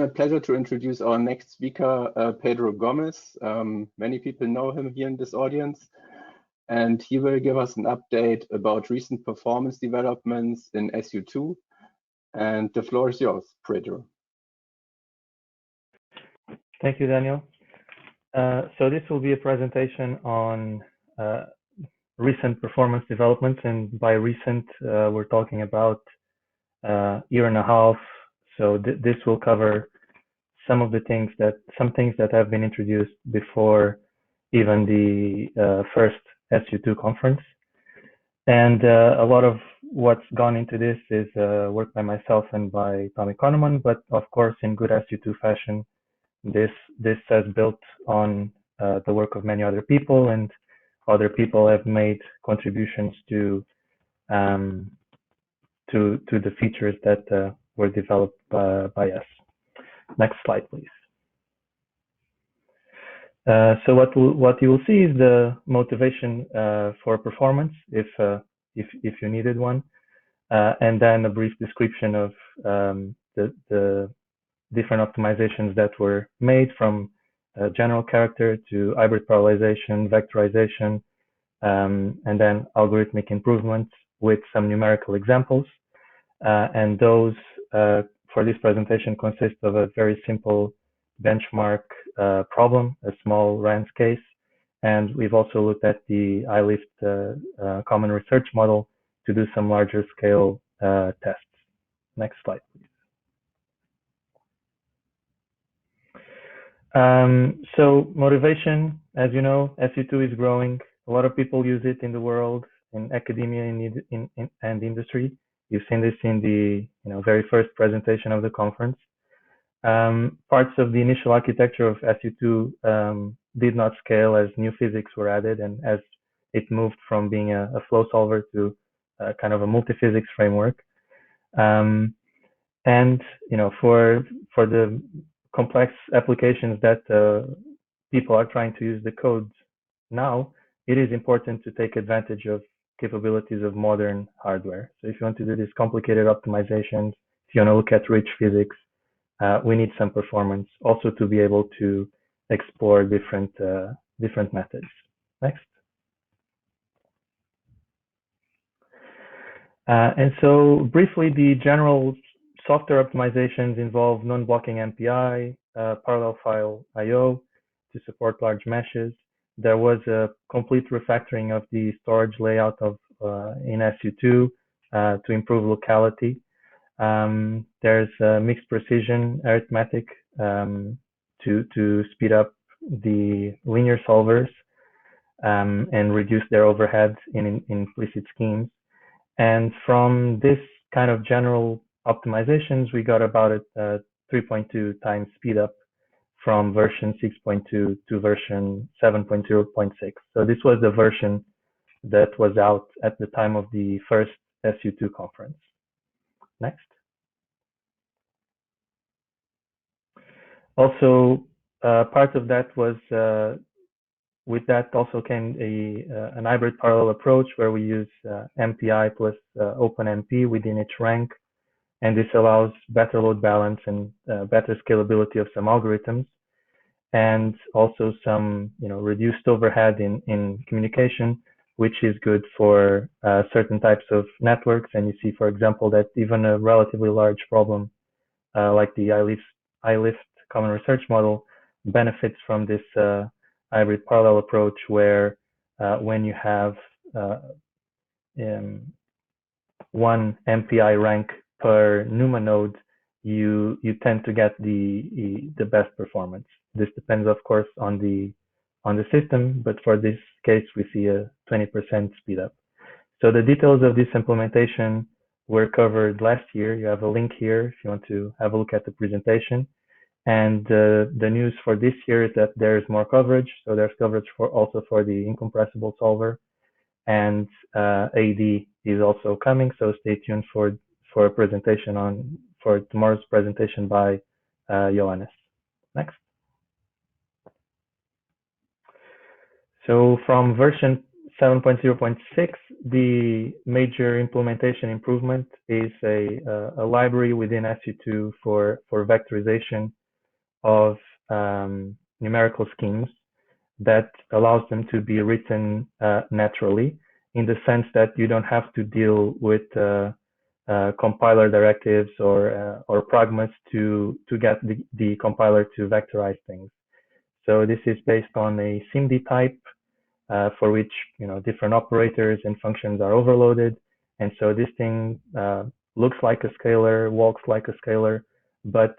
My pleasure to introduce our next speaker, Pedro Gomes. Many people know him here in this audience, and he will give us an update about recent performance developments in SU2. And the floor is yours, Pedro. Thank you, Daniel. So this will be a presentation on recent performance developments, and by recent, we're talking about year and a half. So this will cover some things that have been introduced before even the first SU2 conference. And a lot of what's gone into this is work by myself and by Tom Economon, but of course, in good SU2 fashion, this has built on the work of many other people, and other people have made contributions to the features that were developed by us. Next slide, please. So what you will see is the motivation for performance, if you needed one, and then a brief description of the different optimizations that were made, from general character to hybrid parallelization, vectorization, and then algorithmic improvements with some numerical examples. And those for this presentation consist of a very simple benchmark problem, a small RANS case, and we've also looked at the iLift common research model to do some larger scale tests. Next slide, please. So motivation, as you know, SU2 is growing. A lot of people use it in the world, in academia and industry. You've seen this in the very first presentation of the conference. Parts of the initial architecture of SU2 did not scale as new physics were added, and as it moved from being a flow solver to kind of a multi-physics framework. And for the complex applications that people are trying to use the codes now, it is important to take advantage of capabilities of modern hardware. So if you want to do these complicated optimizations, if you want to look at rich physics, we need some performance also to be able to explore different methods. Next. And so briefly, the general software optimizations involve non-blocking MPI, parallel file I/O to support large meshes. There was a complete refactoring of the storage layout of in SU2 to improve locality. There's mixed precision arithmetic to speed up the linear solvers and reduce their overhead in implicit schemes. And from this kind of general optimizations, we got about a 3.2 times speed up from version 6.2 to version 7.0.6. So this was the version that was out at the time of the first SU2 conference. Next. Also, part of that was, with that also came an hybrid parallel approach where we use MPI plus OpenMP within each rank. And this allows better load balance and better scalability of some algorithms, and also some reduced overhead in communication, which is good for certain types of networks. And you see, for example, that even a relatively large problem like the iLift common research model benefits from this hybrid parallel approach, where when you have one MPI rank per NUMA node, you tend to get the best performance. This depends, of course, on the system, but for this case, we see a 20% speed up. So the details of this implementation were covered last year. You have a link here if you want to have a look at the presentation. And the news for this year is that there is more coverage. So there's coverage also for the incompressible solver, and AD is also coming. So stay tuned for a presentation for tomorrow's presentation by Johannes. Next. So from version 7.0.6, the major implementation improvement is a library within SU2 for vectorization of numerical schemes that allows them to be written naturally, in the sense that you don't have to deal with compiler directives or pragmas to get the compiler to vectorize things. So this is based on a SIMD type for which different operators and functions are overloaded, and so this thing looks like a scalar, walks like a scalar, but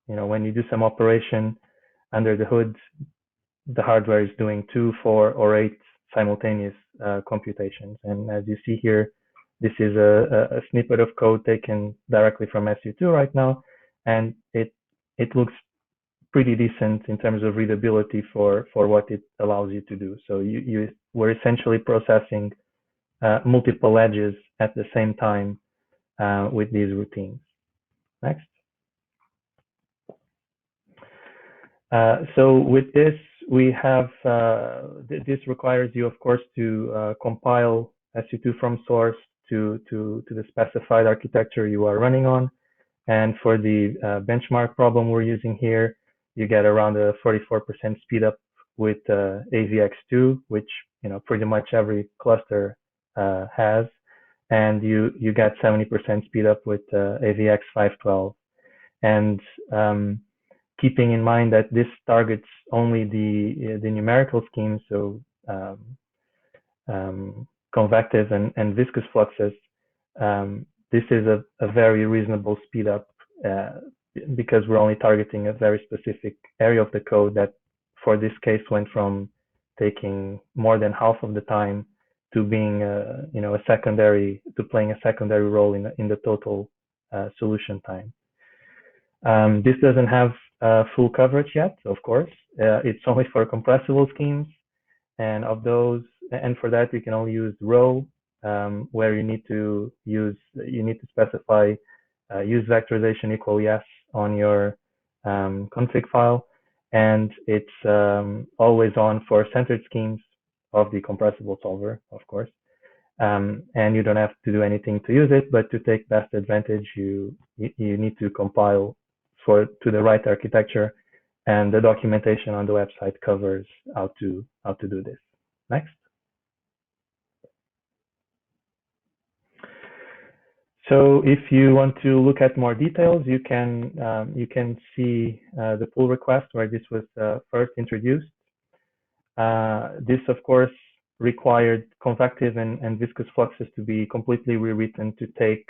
when you do some operation under the hood, the hardware is doing 2, 4, or 8 simultaneous computations. And as you see here, this is a snippet of code taken directly from SU2 right now, and it looks pretty decent in terms of readability for what it allows you to do. So we're essentially processing multiple edges at the same time with these routines. Next. So with this, we have, this requires you, of course, to compile SU2 from source to the specified architecture you are running on. And for the benchmark problem we're using here, you get around a 44% speed up with AVX2, which pretty much every cluster has, and you get 70% speed up with AVX 512. And keeping in mind that this targets only the numerical schemes, so convective and viscous fluxes, this is a very reasonable speed up because we're only targeting a very specific area of the code that, for this case, went from taking more than half of the time to being, playing a secondary role in the total solution time. This doesn't have full coverage yet, of course. It's only for compressible schemes, and for that we can only use row, where you need to specify use vectorization equal yes on your config file, and it's always on for centered schemes of the compressible solver, of course. And you don't have to do anything to use it, but to take best advantage, you need to compile to the right architecture, and the documentation on the website covers how to do this. Next. So if you want to look at more details, you can see the pull request where this was first introduced. This, of course, required convective and viscous fluxes to be completely rewritten to take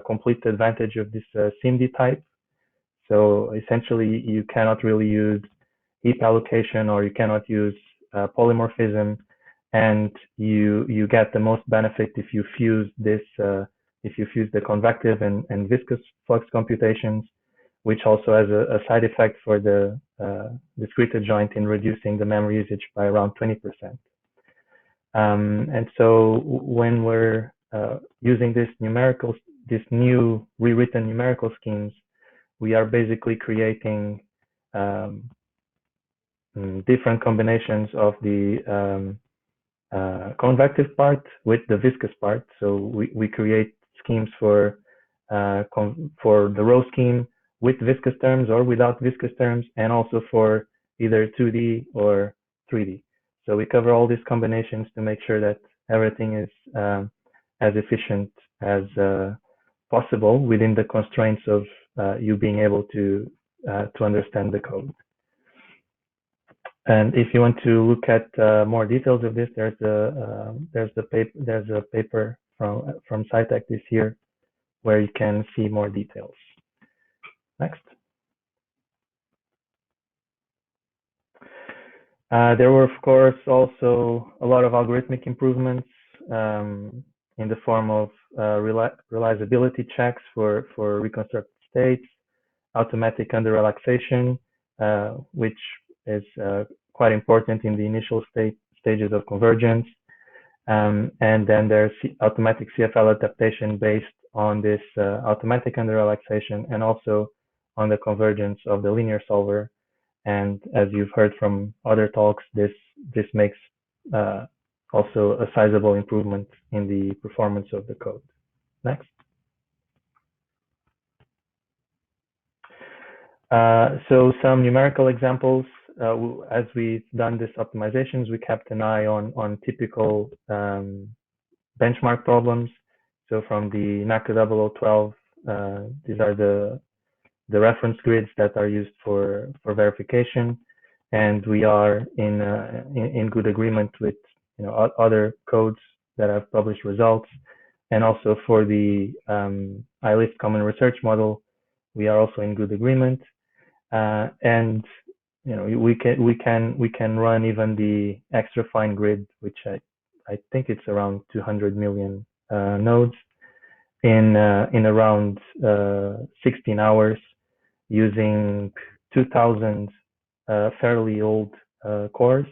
complete advantage of this SIMD type. So essentially, you cannot really use heap allocation, or you cannot use polymorphism, and you get the most benefit if you fuse this. If you fuse the convective and viscous flux computations, which also has a side effect for the discrete adjoint in reducing the memory usage by around 20%. And so when we're using this new rewritten numerical schemes, we are basically creating different combinations of the convective part with the viscous part. So we create schemes for the row scheme with viscous terms or without viscous terms, and also for either 2D or 3D. So we cover all these combinations to make sure that everything is as efficient as possible within the constraints of you being able to understand the code. And if you want to look at more details of this, there's a paper from SciTech this year where you can see more details. Next. There were, of course, also a lot of algorithmic improvements in the form of reliability checks for reconstructed states, automatic under relaxation, which is quite important in the initial stages of convergence. And then there's automatic CFL adaptation based on this automatic under relaxation, and also on the convergence of the linear solver. And as you've heard from other talks, this makes also a sizable improvement in the performance of the code. Next. So some numerical examples. As we've done this optimizations, we kept an eye on typical benchmark problems. So from the NACA 0012, these are the reference grids that are used for verification, and we are in good agreement with other codes that have published results, and also for the iList Common Research Model, we are also in good agreement, and we can run even the extra fine grid, which I think it's around 200 million nodes in around 16 hours using 2,000 fairly old cores.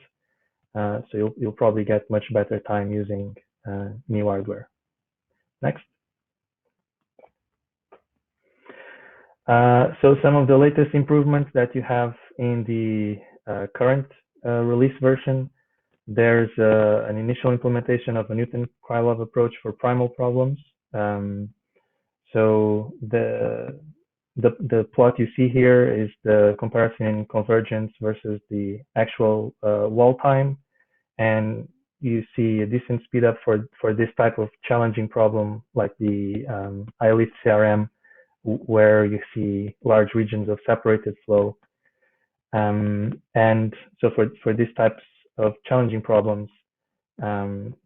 So you'll probably get much better time using new hardware. Next. So some of the latest improvements that you have in the current release version, there's an initial implementation of a Newton-Krylov approach for primal problems. So the plot you see here is the comparison in convergence versus the actual wall time, and you see a decent speed up for this type of challenging problem like the iList CRM, where you see large regions of separated flow. And so for these types of challenging problems,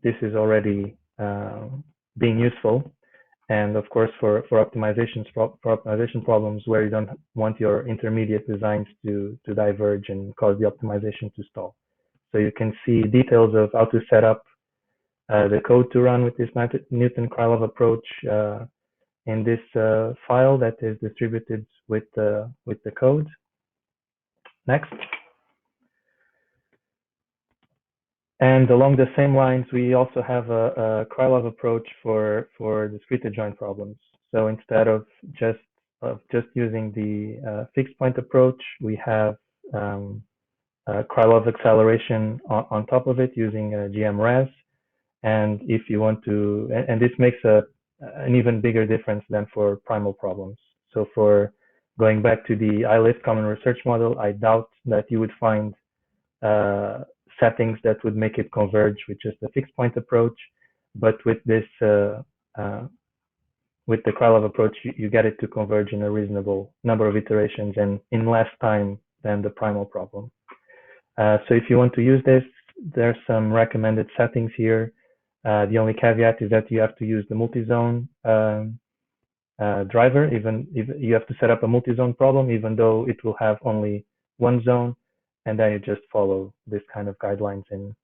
this is already being useful. And of course, for optimization problems where you don't want your intermediate designs to diverge and cause the optimization to stall. So you can see details of how to set up the code to run with this Newton-Krylov approach in this file that is distributed with the code. Next. And along the same lines, we also have a Krylov approach for discrete adjoint problems. So instead of just using the fixed point approach, we have Krylov acceleration on top of it using GMRes. And if you want to, and this makes an even bigger difference than for primal problems. So for going back to the iList Common Research Model, I doubt that you would find settings that would make it converge with just a fixed point approach, but with this with the Krylov approach, you get it to converge in a reasonable number of iterations and in less time than the primal problem. So if you want to use this, there's some recommended settings here. The only caveat is that you have to use the multi-zone driver. Even if you have to set up a multi-zone problem, even though it will have only one zone, and then you just follow this kind of guidelines, and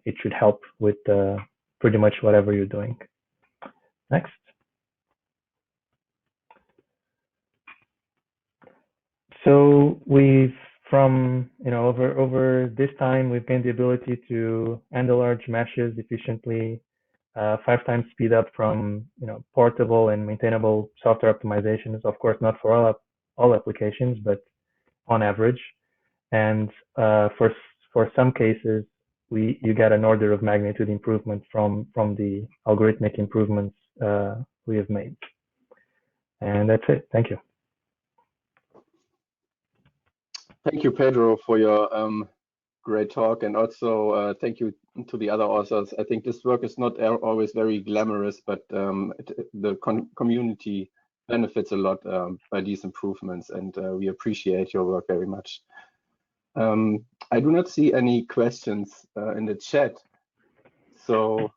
it should help with pretty much whatever you're doing. Next. So we've over this time, we've gained the ability to handle large meshes efficiently, 5 times speed up from portable and maintainable software optimizations. Of course, not for all applications, but on average. And for some cases, you get an order of magnitude improvement from the algorithmic improvements we have made. And that's it. Thank you. Thank you, Pedro, for your great talk, and also thank you to the other authors. I think this work is not always very glamorous, but the community benefits a lot by these improvements, and we appreciate your work very much. I do not see any questions in the chat, so